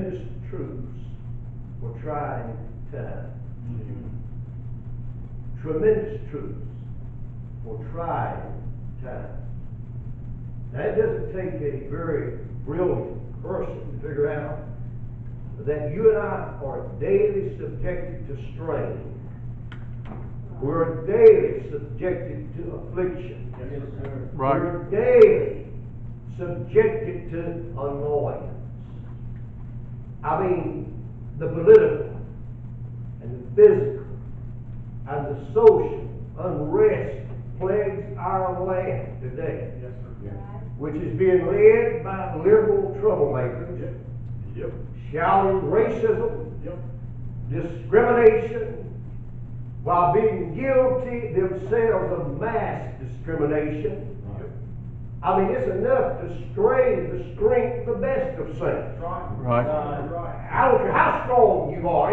tremendous truths for trying times. Tremendous truths for trying times. Now, it doesn't take a very brilliant person to figure out that you and I are daily subjected to strain. We're daily subjected to affliction. Yes, sir. Right. We're daily subjected to annoyance. I mean, the political and the physical and the social unrest plagues our land today, Yes, sir. which is being led by liberal troublemakers, Yep. shouting racism, Yep. discrimination, while being guilty themselves of mass discrimination. I mean, it's enough to strain the strength of the best of saints. Right. I don't care how strong you are,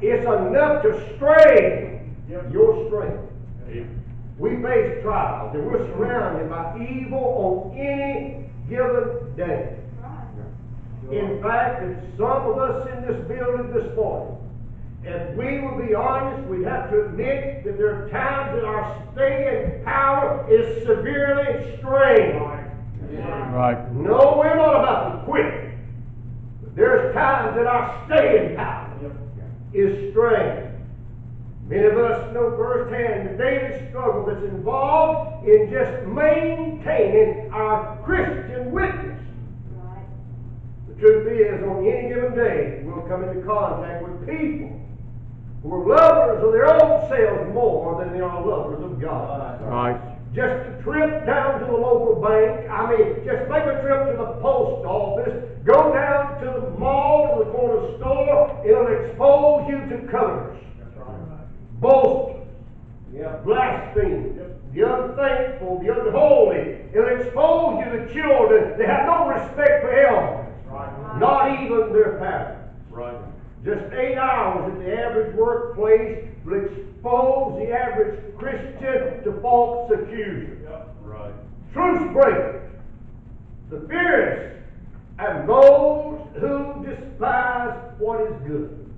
it's enough to strain Yep. your strength. Yep. We face trials and we're surrounded by evil on any given day. In fact, if some of us in this building this morning, if we will be honest, we'd have to admit that there are times that our staying power is severely strained. Right. No, we're not about to quit. But there's times that our staying power is strained. Many of us know firsthand the daily struggle that's involved in just maintaining our Christian witness. The truth is, on any given day, we'll come into contact with people who are lovers of their own selves more than they are lovers of God. Right. Just a trip down to the local bank, just make a trip to the post office, go down to the mall, to the corner store, it'll expose you to covetous, boasters, blasphemers, the unthankful, the unholy. It'll expose you to children that have no respect for elders, not even their parents. Right. Just 8 hours at the average workplace will expose the average Christian to false accusation. Right. Truce breakers, the fierce, and those who despise what is good.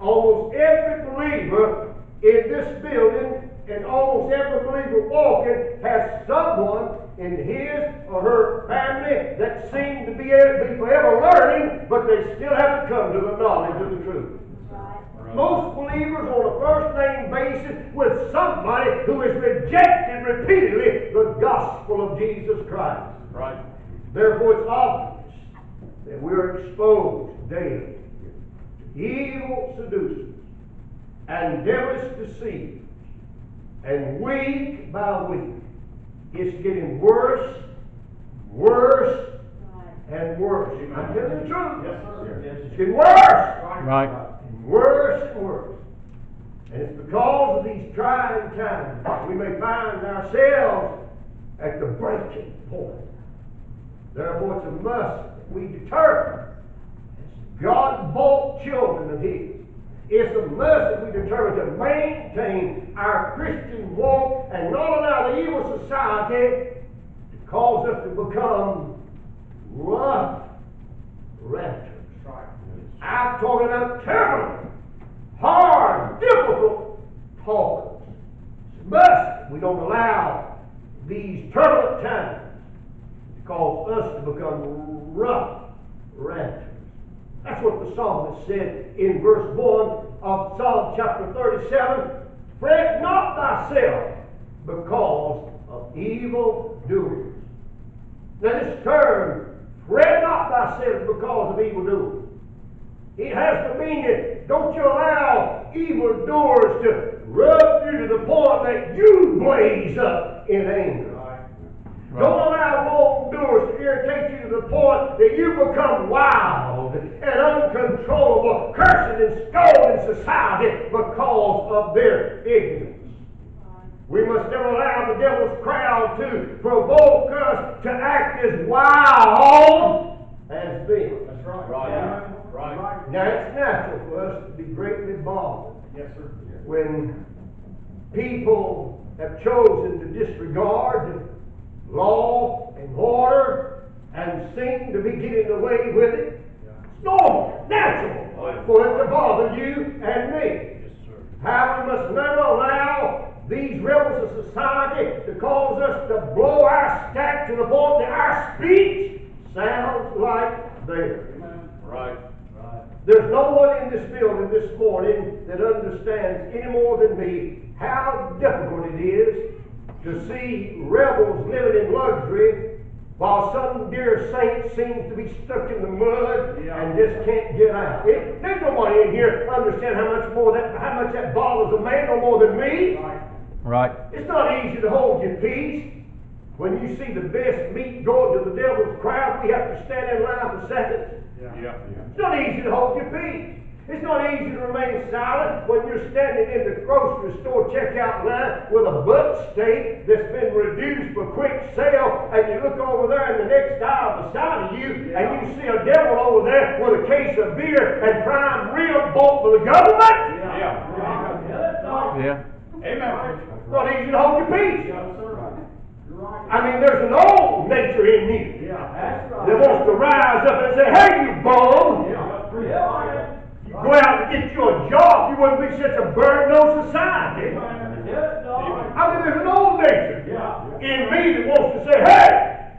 Almost every believer in this building and almost every believer walking has someone in his or her family that seem to be forever learning, but they still have to come to the knowledge of the truth. Most believers on a first name basis with somebody who has rejected repeatedly the gospel of Jesus Christ. Right. Therefore, it's obvious that we're exposed daily to evil seducers and devilish deceivers, and week by week, it's getting worse, and worse. I'm telling you the truth. Yes, sir. It's getting worse. Right. And worse and worse. And it's because of these trying times we may find ourselves at the breaking point. Therefore, it's a must that we determine as God-bought children of His. It's a must that we determine to maintain our Christian walk and not allow the evil society to cause us to become rough raptors. I'm talking about terrible, hard, difficult talkers. It's a must that we don't allow these turbulent times to cause us to become rough raptors. That's what the psalmist said in verse 1 of Psalm chapter 37. Fret not thyself because of evil doers. Now this term, fret not thyself because of evil doers, it has the meaning, don't you allow evil doers to rub you to the point that you blaze up in anger. Don't allow wrongdoers to irritate you to the point that you become wild and uncontrollable, cursing and scolding society because of their ignorance. We must never allow the devil's crowd to provoke us to act as wild as them. That's right. Right. Right. Now, it's natural for us to be greatly bothered Yes, sir. when people have chosen to disregard law and order and seem to be getting away with it, normal, natural for it to bother you and me. Yes, sir. How we must never allow these rebels of society to cause us to blow our stack to the point that our speech sounds like theirs. Right. There's no one in this building this morning that understands any more than me how difficult it is to see rebels living in luxury while some dear saint seems to be stuck in the mud and just can't get out. There's nobody in here understand how much that bothers a man no more than me. Right. It's not easy to hold your peace. When you see the best meat going to the devil's crowd, we have to stand in line for seconds. Yeah. It's not easy to hold your peace. It's not easy to remain silent when you're standing in the grocery store checkout line with a butt steak that's been reduced for quick sale, and you look over there in the next aisle beside of you, and you see a devil over there with a case of beer and prime rib bought for the government. Yeah. Amen. It's not easy to hold your peace. I mean, there's an old nature in you that wants to rise up and say, "Hey, you bum! You go out and get you a job, you wouldn't be such a burden on society." I mean, there's an old nature in me that wants to say, "Hey,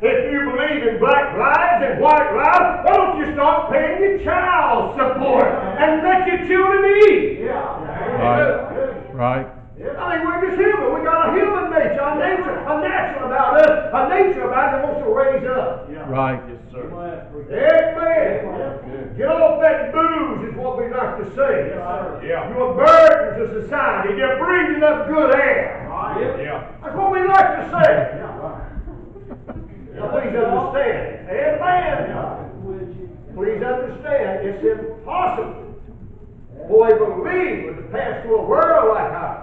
if you believe in black lives and white lives, why don't you start paying your child support and let your children eat?" Right. I mean, we're just human. We got a human nature, a natural about us, a nature about us that wants to raise up. Right. Yes, sir. Amen. Get off that booze is what we like to say. Yeah. You're a burden to society. You're breathing up good air. Yeah. That's what we like to say. Now, please understand. Amen. Please understand, it's impossible for a believer to pass through a world like ours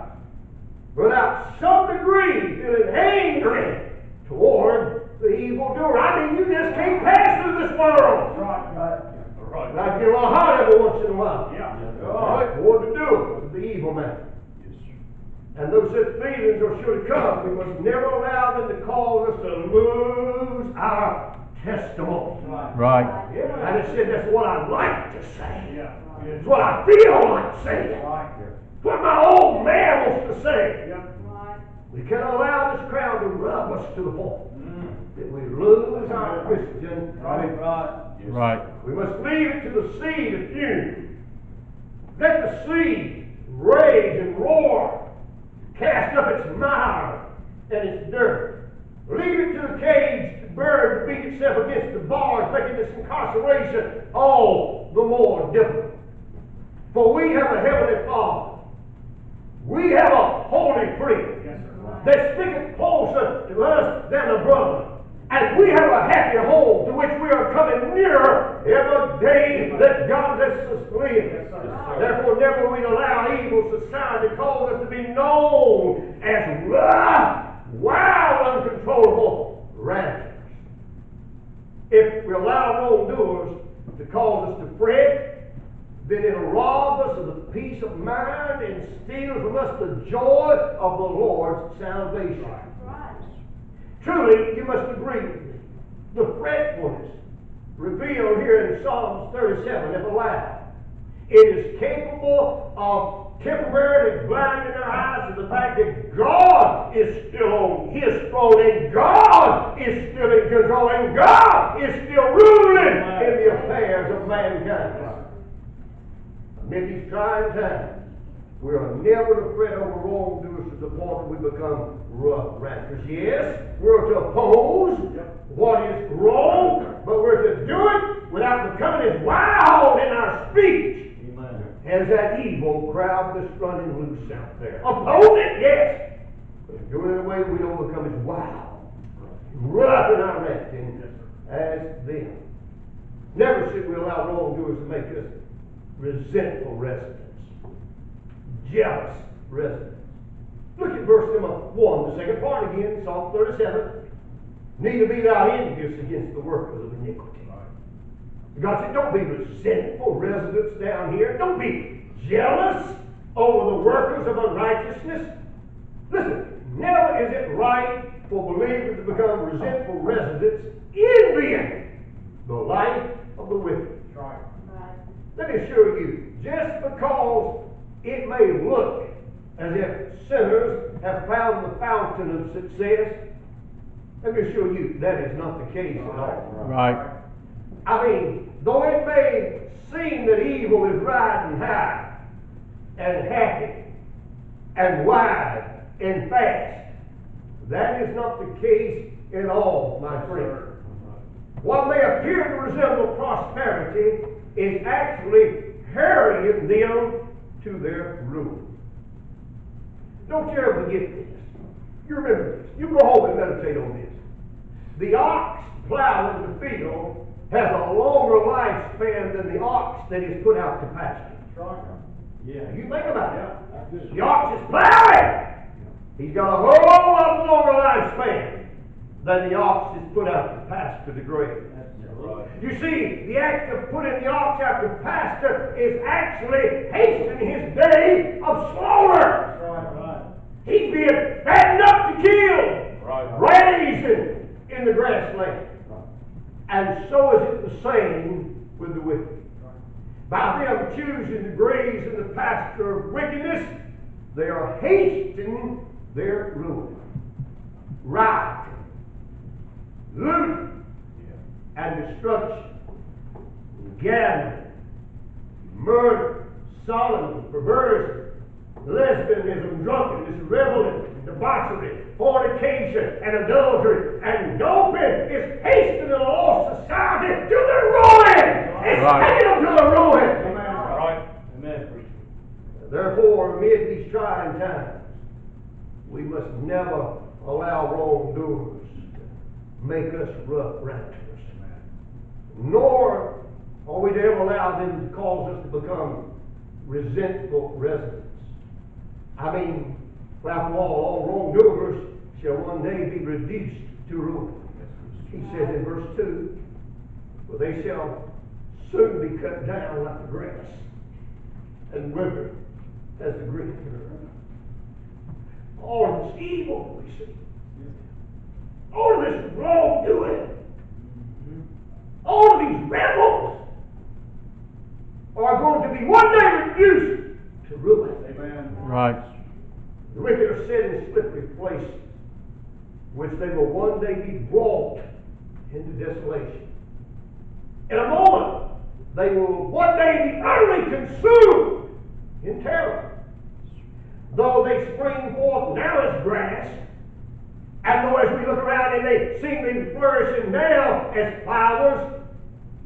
without some degree feeling angry toward the evildoer. I mean, you just can't pass through this world. Right. I get a little hot every once in a while. Yeah. What to do with the evil man. Yes, sir. And those such feelings are sure to come. We must never allow them to cause us to lose our testimony. Right. I just said that's what I like to say. It's what I feel like saying. What my old man wants to say. We can't allow this crowd to rub us to the point that we lose our Christian. Right. We must leave it to the sea to fume. Let the sea rage and roar, cast up its mire and its dirt. Leave it to the caged bird to beat itself against the bars, making this incarceration all the more difficult. For we have a heavenly Father. We have a holy priest that sticketh closer to us than a brother. And we have a happy home to which we are coming nearer every day that God lets us live. Therefore, never will we allow evil society to cause us to be known as rough, wild, uncontrollable radicals. If we allow wrongdoers to cause us to fret, then it'll rob us of the peace of mind and steal from us the joy of the Lord's salvation. Truly, you must agree with me. The fretfulness revealed here in Psalms 37, if allowed, it is capable of temporarily blinding our eyes to the fact that God is still on His throne, and God is still in control, and God is still ruling in the affairs of mankind. Amid these trying times, we are never to fret over wrongdoers to the point that we become rough radicals. Yes, we're to oppose what is wrong, but we're to do it without becoming as wild in our speech as that evil crowd that's running loose out there. Oppose it, yes, but do it in a way that we don't become as wild, rough in our acting as them. Never should we allow wrongdoers to make us resentful residents, jealous residents. Look at verse number 1, the second part again, Psalm 37. Neither be thou envious against the workers of iniquity. God said, don't be resentful residents down here. Don't be jealous over the workers of unrighteousness. Listen, never is it right for believers to become resentful residents, envying the life of the wicked. Let me assure you, just because it may look as if sinners have found the fountain of success, let me assure you, that is not the case at all. Right. I mean, though it may seem that evil is riding high and happy and wide and fast, that is not the case at all, my friend. What may appear to resemble prosperity is actually hurrying them to their ruin. Don't you ever forget this. You remember this. You go home and meditate on this. The ox plowing the field has a longer lifespan than the ox that is put out to pasture. Yeah. You think about it. The ox is plowing. He's got a whole lot longer lifespan than the ox is put out to pasture the grain. Right. You see, the act of putting the ox out to pasture is actually hastening his day of slaughter. He's being fattened up to kill, raised in the grassland. And so is it the same with the wicked. By them choosing to graze in the pasture of wickedness, they are hastening their ruin. Rioting, looting, and destruction, gambling, murder, sodomy, perversion, lesbianism, drunkenness, revelry, debauchery, fornication, and adultery, and doping is hastening a lost society to the ruin. It's taking them to the ruin. Right. Amen. Therefore, amid these trying times, we must never allow wrongdoers to make us rough ranters. Nor are we to ever allow them to cause us to become resentful residents. I mean, after all wrongdoers shall one day be reduced to ruin. He says in verse 2, for they shall soon be cut down like the grass and wither as the green herb. All of this evil we see, all of this wrongdoing, all of these rebels are going to be one day reduced to ruin. Amen. Right. The wicked are set in slippery places, which they will one day be brought into desolation. In a moment, they will one day be utterly consumed in terror. Though they spring forth now as grass, and though as we look around and they seem to be flourishing now as flowers,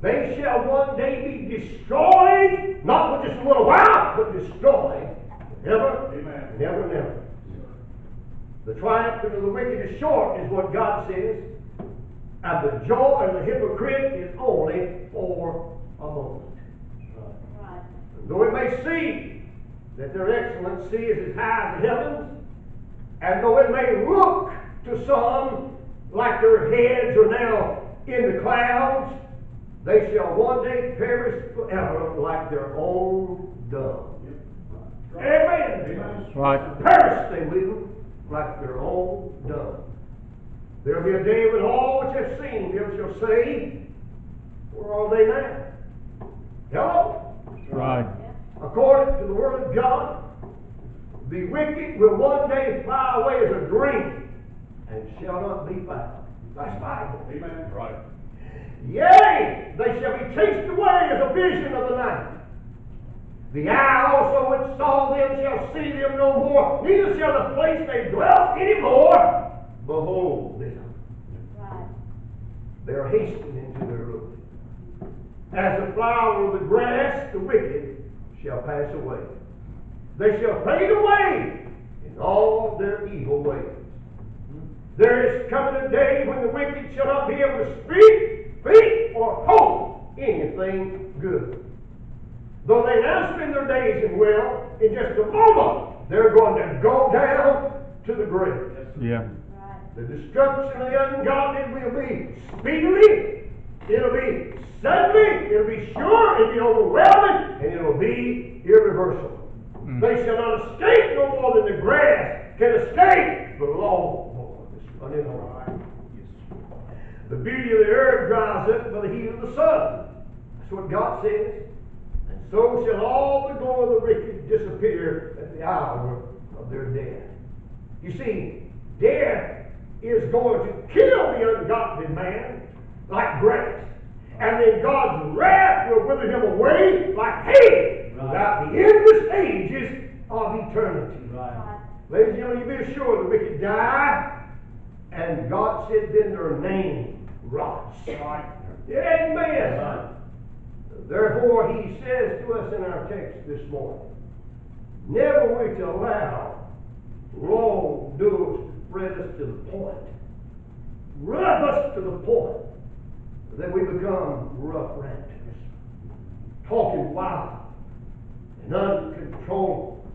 they shall one day be destroyed, not for just a little while, but destroyed forever and ever and ever. The triumph of the wicked is short, is what God says, and the joy of the hypocrite is only for a moment. Right. Though it may seem that their excellency is as high as the heavens, and though it may look to some like their heads are now in the clouds, they shall one day perish forever like their own dung. Amen. Right. Perish they will like their own dung. There'll be a day when all which have seen them shall say, where are they now? Hello? Right. According to the Word of God, the wicked will one day fly away as a dream and shall not be found. That's Bible. Amen. Right. Yea, they shall be chased away as a vision of the night. The eye also which saw them shall see them no more, neither shall the place they dwelt any more behold them. Right. They are hastening into their ruin. As the flower of the grass, the wicked shall pass away. They shall fade away in all their evil ways. There is coming a day when the wicked shall not be able to speak, or hope anything good. Though they now spend their days in wealth, in just a moment, they're going to go down to the grave. Yeah. Right. The destruction of the ungodly will be speedily, it'll be suddenly, it'll be sure, it'll be overwhelming, and it'll be irreversible. They shall not escape no more than the grass can escape the lawnmower that's running on. The beauty of the earth dries up by the heat of the sun. That's what God says. And So shall all the glory of the wicked disappear at the hour of their death. You see, death is going to kill the ungodly man like grass. And then God's wrath will wither him away like hay throughout the endless ages of eternity. Right. Ladies and gentlemen, you be assured the wicked die, and God said then their name rots. Right. Amen. Right. Therefore, he says to us in our text this morning, never will to allow wrongdoers to spread us to the point, rub us to the point that we become rough ranchers, talking wild and uncontrollable.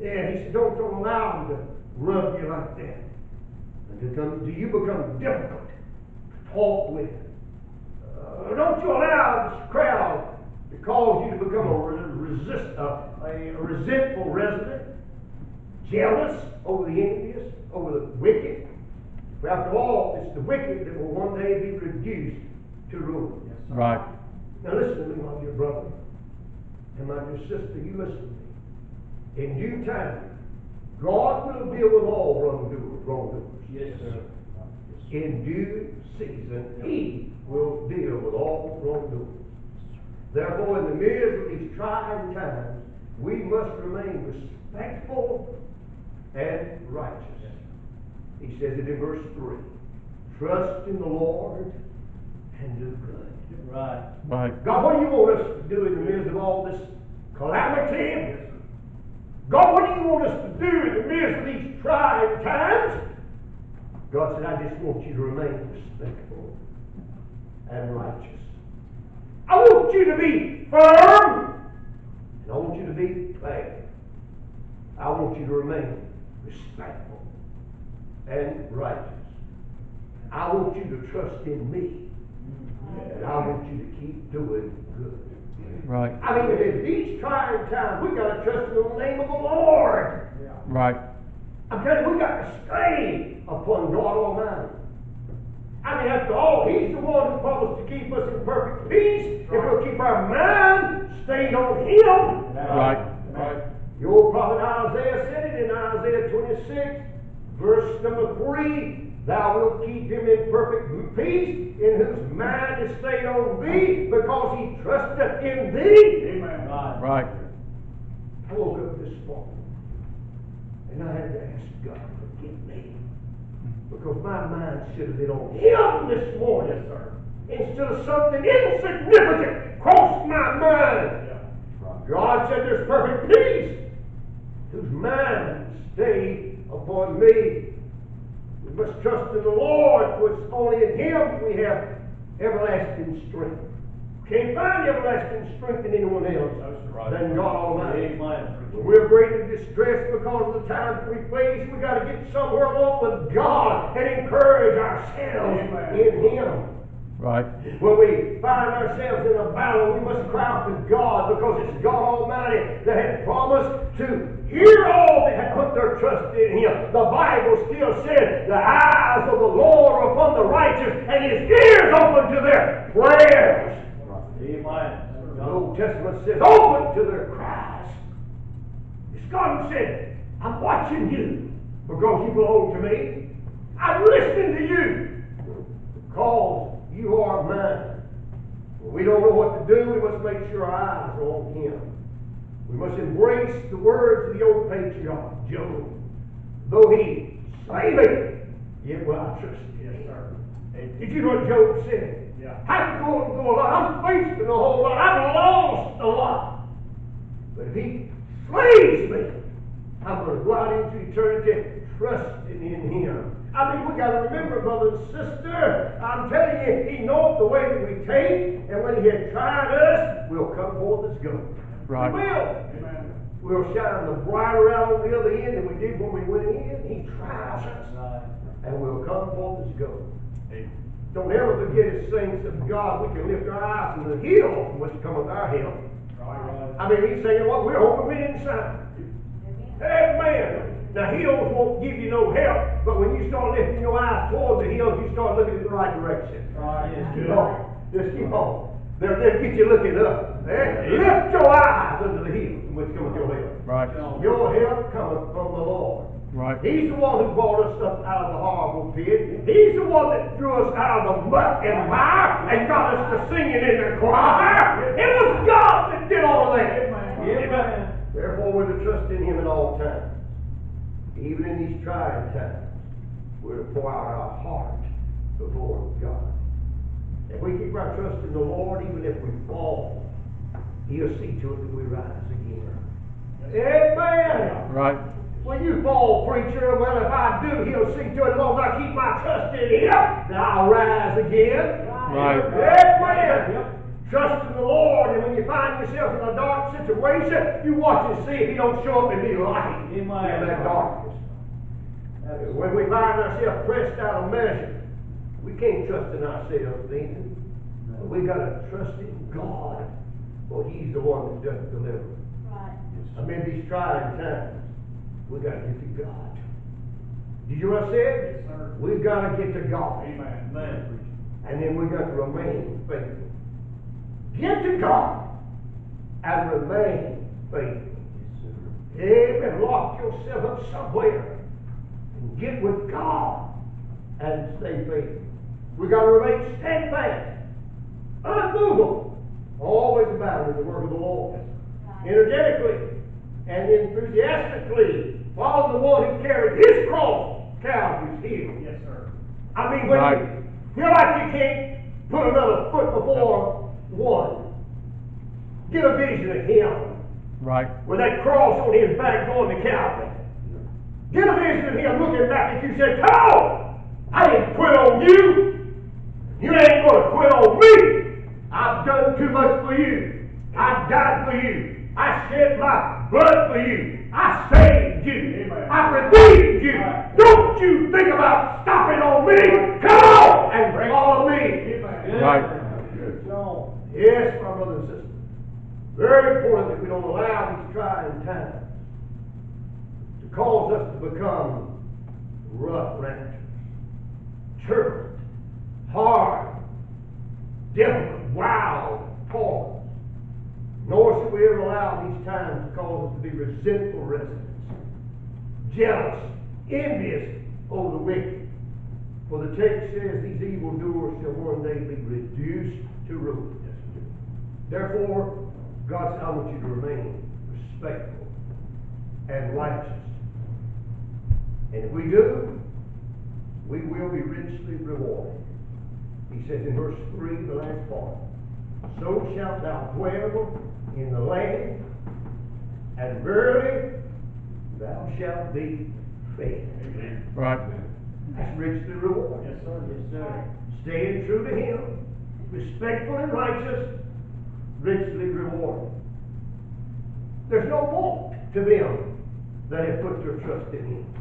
Yeah, he said, don't allow them to rub you like that. And do you become difficult to talk with? Don't you allow this crowd to cause you to become a resentful resident, jealous over the envious, over the wicked. For after all, it's the wicked that will one day be reduced to ruin. Right. Now listen to me, my dear brother, and my dear sister, you listen to me. In due time, God will deal with all wrongdoers. Yes, sir. In due season, He will deal with all wrongdoers. Therefore, in the midst of these trying times, we must remain respectful and righteous. He says it in verse 3. Trust in the Lord and do good. Right. Right. God, what do you want us to do in the midst of all this calamity? God, what do you want us to do in the midst of these trying times? God said, I just want you to remain respectful and righteous. I want you to be firm, and I want you to be fair. I want you to remain respectful and righteous. I want you to trust in me, and I want you to keep doing good. Right. I mean, in these trying times, we got to trust in the name of the Lord. Right. I'm telling you, we got to stay upon God Almighty. I mean, after all, He's the one who promised to keep us in perfect peace if we'll keep our mind stayed on Him. Right. The old prophet Isaiah said it in Isaiah 26, verse number 3. Thou wilt keep him in perfect peace, in whose mind is stayed on thee, because he trusteth in thee. Amen. Right. Right. I woke up this morning, and I had to ask God to forgive me, because my mind should have been on Him this morning. Yes, sir. Instead of something insignificant crossed my mind. Yeah. God said there's perfect peace, whose mind stayed upon me. We must trust in the Lord, for it's only in Him we have everlasting strength. Can't find everlasting strength in anyone else than God Almighty. Amen. When we're greatly distressed because of the times we face, we got to get somewhere along with God and encourage ourselves in Him. Right. When we find ourselves in a battle, we must cry out to God, because it's God Almighty that had promised to hear all that had put their trust in Him. The Bible still says the eyes of the Lord are upon the righteous, and His ears open to their prayers. Amen. The Old Testament says, open to their cries. It's God who said, I'm watching you because you belong to me. I'm listening to you because you are mine. When we don't know what to do, we must make sure our eyes are on Him. We must embrace the words of the old patriarch, Job. Though he slay me, yet will I trust Him. Yes, sir. Did you know what Job said? Yeah. I'm going to go a lot. I'm facing a whole lot. I've lost a lot. But if He slays me, I'm going to go out into eternity trusting in Him. I mean, we got to remember, brother and sister, I'm telling you, He knows the way that we take, and when He has tried us, we'll come forth as gold. Right. We will. Amen. We'll shine the brighter out on the other end than we did when we went in. He tries us, Right. and we'll come forth as gold. Amen. Don't ever forget, as saints of God, we can lift our eyes from the hill from which cometh our help. Right. I mean, He's saying, what we're hoping we didn't sign. Amen. Now, hills won't give you no help, but when you start lifting your eyes toward the hills, you start looking in the right direction. Right. Yes, Keep good. on. Just keep on. They'll get you looking up. Lift your eyes unto the hills from which cometh your help. Right. Your help cometh from the Lord. Right. He's the one who brought us up out of the horrible pit. He's the one that drew us out of the muck and mire and got us to singing in the choir. It was God that did all of that. Amen. Therefore, we're to trust in Him at all times. Even in these trying times, we're to pour out our heart before God. If we keep our trust in the Lord, even if we fall, He'll see to it that we rise again. Amen. Right. When you fall, preacher, well, if I do, He'll see to it as long as I keep my trust in Him, that I'll rise again. Right. Amen. Trust in the Lord, and when you find yourself in a dark situation, you watch and see if He don't show up and be light in that darkness. When we find ourselves pressed out of measure, we can't trust in ourselves then. We got to trust in God, for He's the one that does deliver. Right. Amid these trying times, we got to get to God. Did you what I said? Yes, sir. We've got to get to God. Amen. Amen. And then we've got to remain faithful. Get to God and remain faithful. Amen. Lock yourself up somewhere and get with God and stay faithful. We've got to remain steadfast, unmovable, always abounding in the work of the Lord, energetically and enthusiastically follow the one who carried His cross, Calvary's hill. Yes, sir. I mean, when Right. you feel like you can't put another foot before one, get a vision of Him Right. with that cross on His back going to Calvary. Get a vision of Him looking back at you and say, "Come on, I ain't quit on you. You ain't going to quit on me. I've done too much for you. I died for you. I shed my blood for you. I saved you. Amen. I redeemed you. Right. Don't you think about stopping on me. Come on and follow me." Amen. Right. John. Yes, my brothers and sisters. Very important that we don't allow these trying times to cause us to become rough ranchers, turbulent, hard, difficult, wild, hard. Nor should we ever allow these times to cause us to be resentful residents, jealous, envious over the wicked. For the text says these evildoers shall one day be reduced to ruin. Therefore, God said, I want you to remain respectful and righteous. And if we do, we will be richly rewarded. He says in verse 3, the last part, so shalt thou dwell in the land, and verily thou shalt be fed. Right. That's richly rewarded. Yes, sir. Yes, sir. Staying true to Him, respectful and righteous, richly rewarded. There's no want to them that have put their trust in Him.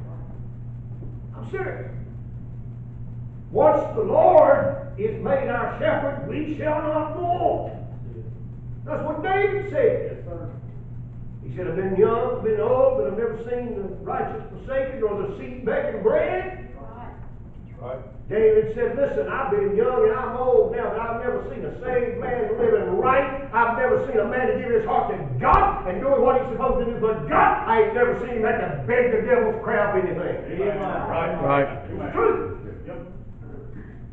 I'm serious. Once the Lord is made our shepherd, we shall not want. That's what David said. Yes, sir. He said, I've been young, been old, but I've never seen the righteous forsaken or the seed begging bread. Right. David said, listen, I've been young and I'm old now, but I've never seen a saved man living right. I've never seen a man to give his heart to God and doing what he's supposed to do for God. I ain't never seen him have to beg the devil's crowd for anything. Amen. Right. It's the truth. Yep.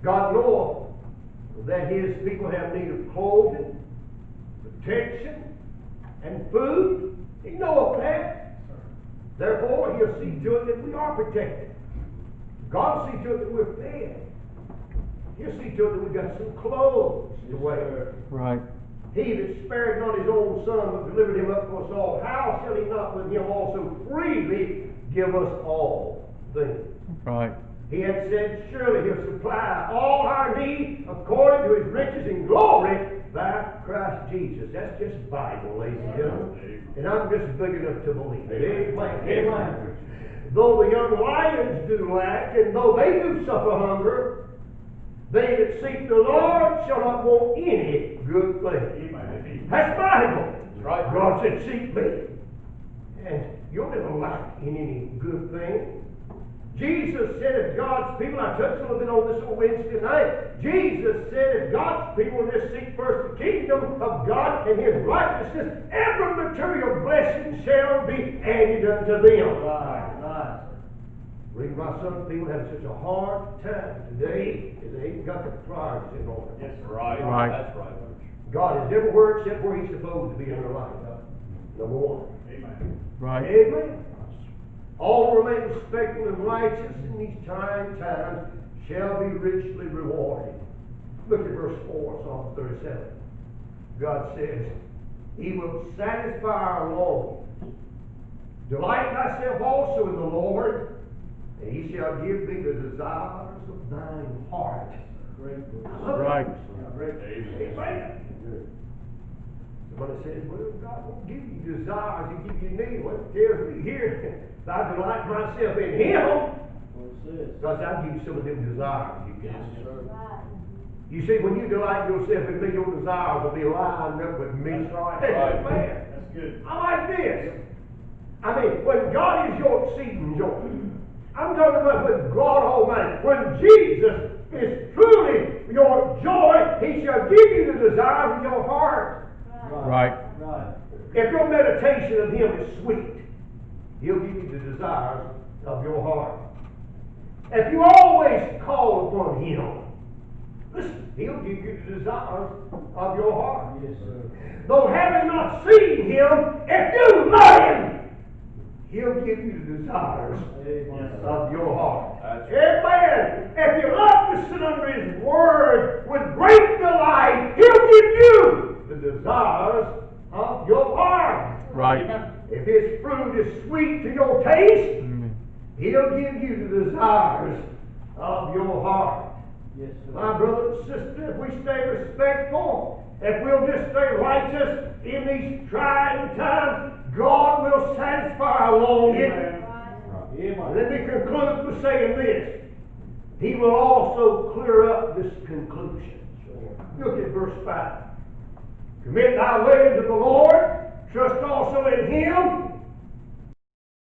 God knoweth that His people have need of clothing, protection, and food. He knoweth that. Therefore, He'll see to it that we are protected. God will see to it that we're fed. He'll see to it that we've got some clothes to wear. Right. He that spared not His own Son, but delivered Him up for us all, how shall He not with Him also freely give us all things? Right. He had said, surely He'll supply all our need according to His riches and glory by Christ Jesus. That's just Bible, ladies and gentlemen. And I'm just big enough to believe it. Amen. Amen. Though the young lions do lack, and though they do suffer hunger, they that seek the Lord shall not want any good thing. Amen. That's Bible. Right. God said, seek me. And you'll never lack in any good thing. Jesus said if God's people, I touched a little bit on this on Wednesday night, Jesus said if God's people will just seek first the kingdom of God and His righteousness, every material blessing shall be added unto them. Right. Reason why some people have such a hard time today is they ain't got the priorities in order. Yes, sir. Right. Right. That's right. God is everywhere except where He's supposed to be in their life. Number one. Amen. Right. Amen. All who remain respectful and righteous in these trying times shall be richly rewarded. Look at verse 4, Psalm 37. God says, He will satisfy our longings. Delight thyself also in the Lord, and He shall give thee the desires of thine heart. Great. Right. Great. Amen. Somebody says, well, God won't give you desires, He give you needs. Well, it tells me here, if I delight myself in Him, What it says. because I'll give you some of them desires you got. Yes, sir. Right. You see, when you delight yourself in me, your desires will be lined up with me. That's right. Hey, man, That's good. I like this. I mean, when God is your exceeding joy, I'm talking about when God Almighty, when Jesus is truly your joy, He shall give you the desires of your heart. Right. Right. If your meditation of Him is sweet, He'll give you the desires of your heart. If you always call upon Him, listen, He'll give you the desires of your heart. Yes, sir. Though having not seen Him, if you love Him, He'll give you the desires Amen. of your heart. That's Amen. If you love to sit under His Word with great delight, He'll give you the desires of your heart. Right. If His fruit is sweet to your taste, Amen. He'll give you the desires of your heart. Yes, sir. My brother and sister, if we stay respectful, if we'll just stay righteous in these trying times, God will satisfy our longing. Amen. Let me conclude with saying this. He will also clear up this conclusion. Look at verse 5. Commit thy way unto the Lord, trust also in Him,